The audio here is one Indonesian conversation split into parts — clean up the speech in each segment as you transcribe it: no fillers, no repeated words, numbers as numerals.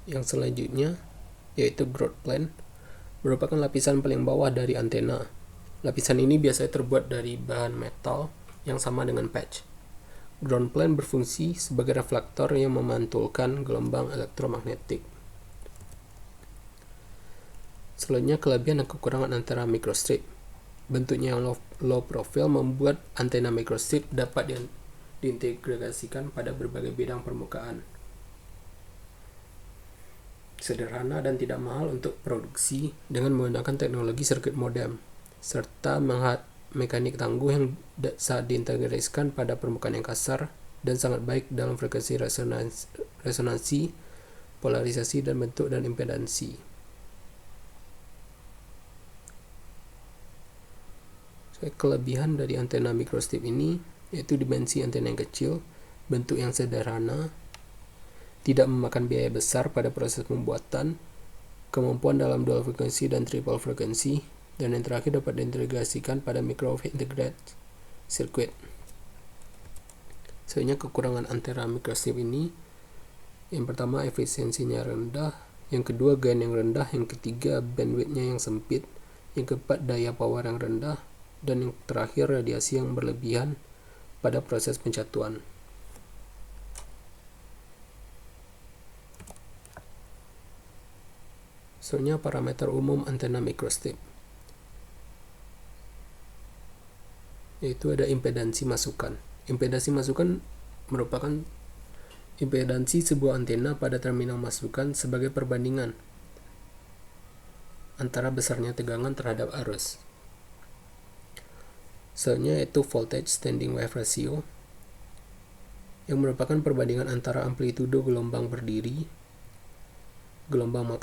Yang selanjutnya yaitu ground plane, merupakan lapisan paling bawah dari antena. Lapisan ini biasanya terbuat dari bahan metal yang sama dengan patch. Ground plane berfungsi sebagai reflektor yang memantulkan gelombang elektromagnetik. Selanjutnya kelebihan dan kekurangan antara microstrip. Bentuknya yang low profile membuat antena microstrip dapat diintegrasikan pada berbagai bidang permukaan. Sederhana dan tidak mahal untuk produksi dengan menggunakan teknologi sirkuit modem, serta mekanik tangguh yang saat diintegrasikan pada permukaan yang kasar dan sangat baik dalam frekuensi resonansi, polarisasi, dan bentuk dan impedansi. Kelebihan dari antena microstrip ini yaitu dimensi antena yang kecil, bentuk yang sederhana, tidak memakan biaya besar pada proses pembuatan, kemampuan dalam dual frekuensi dan triple frekuensi, dan yang terakhir dapat diintegrasikan pada microwave integrated circuit. Sebenarnya kekurangan antena microstrip ini, yang pertama efisiensinya rendah, yang kedua gain yang rendah, yang ketiga bandwidthnya yang sempit, yang keempat daya power yang rendah, dan yang terakhir radiasi yang berlebihan pada proses pencatuan. Soalnya parameter umum antena microstrip, yaitu ada impedansi masukan. Impedansi masukan merupakan impedansi sebuah antena pada terminal masukan sebagai perbandingan antara besarnya tegangan terhadap arus. Soalnya itu voltage standing wave ratio, yang merupakan perbandingan antara amplitudo gelombang berdiri, gelombang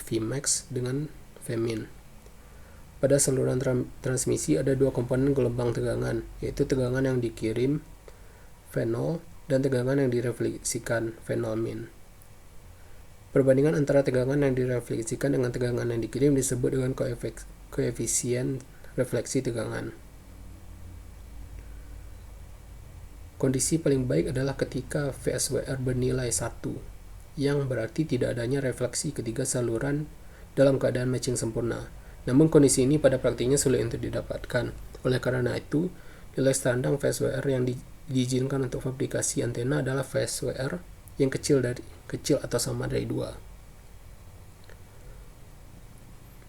Vmax dengan Vmin. Pada saluran transmisi ada dua komponen gelombang tegangan, yaitu tegangan yang dikirim V0 dan tegangan yang direfleksikan V0min. Perbandingan antara tegangan yang direfleksikan dengan tegangan yang dikirim disebut dengan koefisien refleksi tegangan. Kondisi paling baik adalah ketika VSWR bernilai 1, yang berarti tidak adanya refleksi ketiga saluran dalam keadaan matching sempurna. Namun kondisi ini pada praktiknya sulit untuk didapatkan. Oleh karena itu, nilai standar VSWR yang diizinkan untuk fabrikasi antena adalah VSWR yang kecil atau sama dari 2.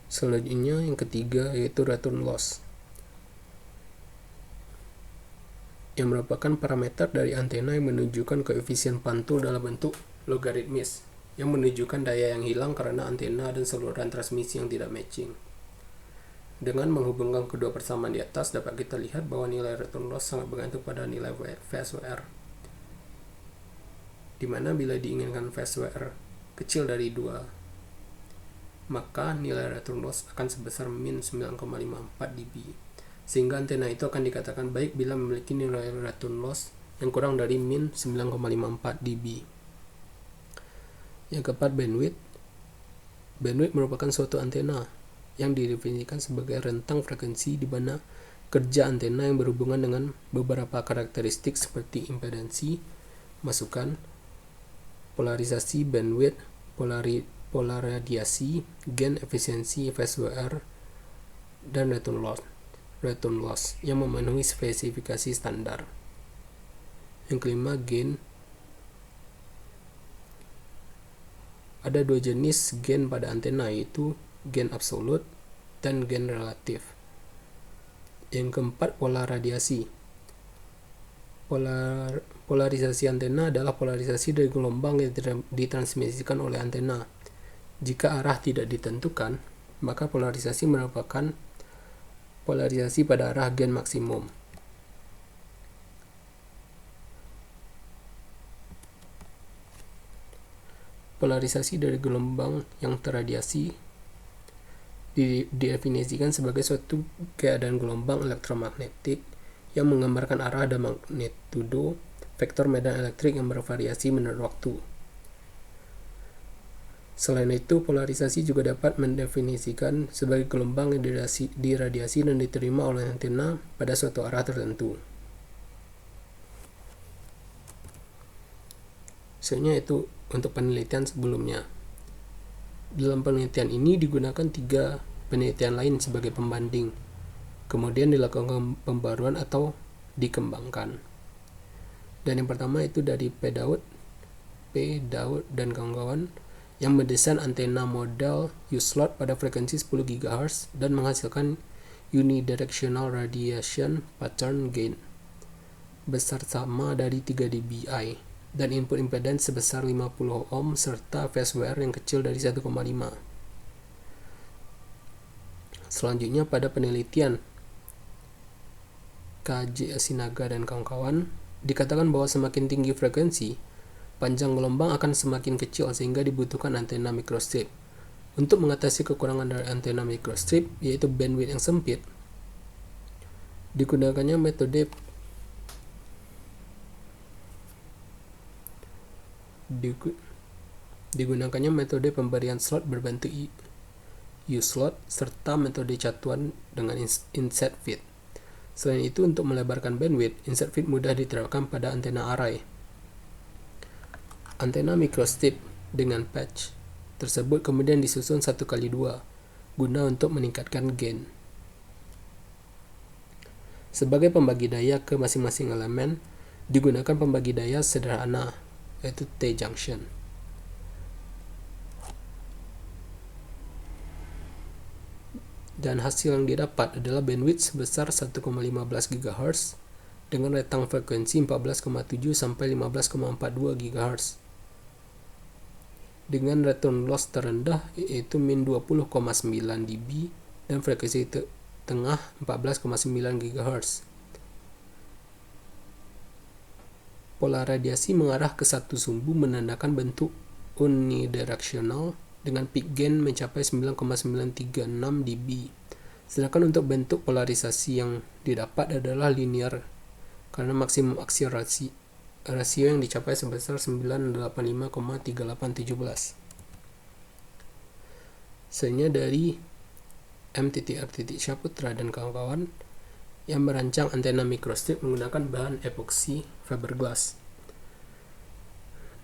Selanjutnya yang ketiga yaitu return loss, yang merupakan parameter dari antena yang menunjukkan koefisien pantul dalam bentuk logaritmis, yang menunjukkan daya yang hilang karena antena dan saluran transmisi yang tidak matching. Dengan menghubungkan kedua persamaan di atas, dapat kita lihat bahwa nilai return loss sangat bergantung pada nilai VSWR, di mana bila diinginkan VSWR kecil dari 2, maka nilai return loss akan sebesar min 9,54 dB, sehingga antena itu akan dikatakan baik bila memiliki nilai return loss yang kurang dari min 9,54 dB. Yang keempat, bandwidth. Bandwidth merupakan suatu antena yang didefinisikan sebagai rentang frekuensi di mana kerja antena yang berhubungan dengan beberapa karakteristik seperti impedansi masukan, polarisasi, bandwidth, polaradiasi, gain, efisiensi, VSWR, dan return loss yang memenuhi spesifikasi standar. Yang kelima, gain. Ada dua jenis gain pada antena, yaitu gain absolut dan gain relatif. Yang keempat, polaradiasi. Polarisasi antena adalah polarisasi dari gelombang yang ditransmisikan oleh antena. Jika arah tidak ditentukan, maka polarisasi merupakan polarisasi pada arah gain maksimum. Polarisasi dari gelombang yang terradiasi didefinisikan sebagai suatu keadaan gelombang elektromagnetik yang menggambarkan arah dan magnitudo vektor medan elektrik yang bervariasi menurut waktu. Selain itu, polarisasi juga dapat mendefinisikan sebagai gelombang yang diradiasi dan diterima oleh antena pada suatu arah tertentu. Sebenarnya itu untuk penelitian sebelumnya. Dalam penelitian ini digunakan 3 penelitian lain sebagai pembanding. Kemudian dilakukan pembaruan atau dikembangkan. Dan yang pertama itu dari P. Daud dan kawan-kawan yang mendesain antena model U-slot pada frekuensi 10 GHz dan menghasilkan unidirectional radiation pattern gain besar sama dari 3 dBi dan input impedance sebesar 50 ohm serta phase wear yang kecil dari 1,5. Selanjutnya pada penelitian KJ Asinaga dan kawan-kawan dikatakan bahwa semakin tinggi frekuensi, panjang gelombang akan semakin kecil sehingga dibutuhkan antena microstrip. Untuk mengatasi kekurangan dari antena microstrip, yaitu bandwidth yang sempit, digunakannya metode pemberian slot berbentuk U-slot serta metode catuan dengan insert feed. Selain itu, untuk melebarkan bandwidth, insert feed mudah diterapkan pada antena array. Antena microstrip dengan patch tersebut kemudian disusun 1x2 guna untuk meningkatkan gain. Sebagai pembagi daya ke masing-masing elemen, digunakan pembagi daya sederhana, yaitu T-junction. Dan hasil yang didapat adalah bandwidth sebesar 1,15 GHz dengan rentang frekuensi 14,7 sampai 15,42 GHz. Dengan return loss terendah yaitu min 20,9 dB dan frekuensi tengah 14,9 GHz. Pola radiasi mengarah ke satu sumbu menandakan bentuk unidirectional dengan peak gain mencapai 9,936 dB. Sedangkan untuk bentuk polarisasi yang didapat adalah linear karena maksimum akselerasi rasio yang dicapai sebesar 985,3817. Selanjutnya dari M.R. Syaputra dan kawan-kawan yang merancang antena microstrip menggunakan bahan epoxy fiberglass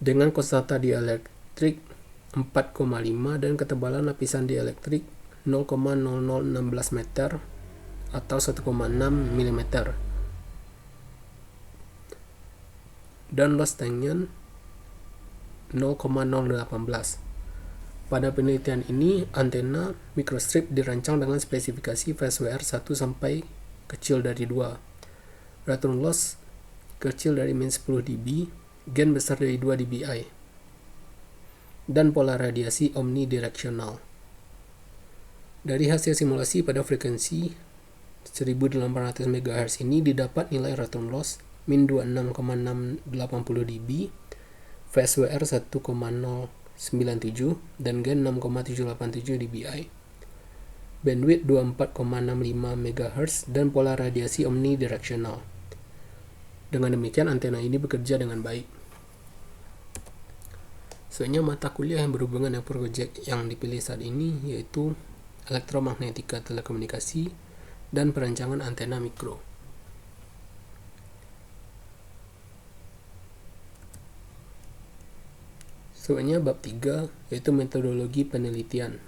dengan konstanta dielektrik 4,5 dan ketebalan lapisan dielektrik 0,0016 meter atau 1,6 mm. Dan loss tanknya 0,018. Pada penelitian ini, antena microstrip dirancang dengan spesifikasi phase wear 1 sampai kecil dari 2, return loss kecil dari min 10 dB, gain besar dari 2 dBi, dan pola radiasi omnidirectional. Dari hasil simulasi pada frekuensi 1800 MHz ini didapat nilai return loss min 26,680 dB, phase wear 1,097 dan gain 6,787 dBi, bandwidth 24,65 MHz dan pola radiasi omnidirectional. Dengan demikian antena ini bekerja dengan baik. Sebenarnya mata kuliah yang berhubungan dengan proyek yang dipilih saat ini yaitu elektromagnetika telekomunikasi dan perancangan antena mikro. Sebenarnya bab 3 yaitu metodologi penelitian.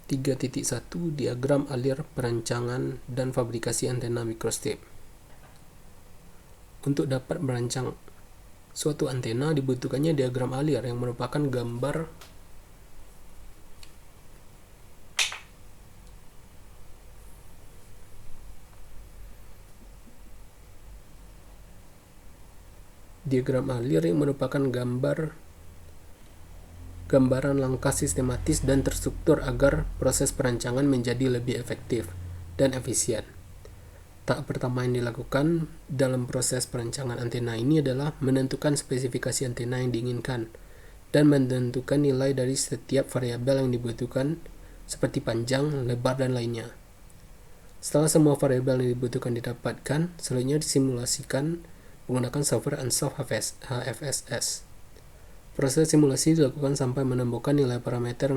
(3.1) Diagram alir perancangan dan fabrikasi antena microstrip. Untuk dapat merancang suatu antena dibutuhkannya diagram alir yang merupakan gambar gambaran langkah sistematis dan terstruktur agar proses perancangan menjadi lebih efektif dan efisien. Tahap pertama yang dilakukan dalam proses perancangan antena ini adalah menentukan spesifikasi antena yang diinginkan dan menentukan nilai dari setiap variabel yang dibutuhkan seperti panjang, lebar, dan lainnya. Setelah semua variabel yang dibutuhkan didapatkan, selanjutnya disimulasikan menggunakan software Ansoff HFSS. Proses simulasi dilakukan sampai menemukan nilai parameter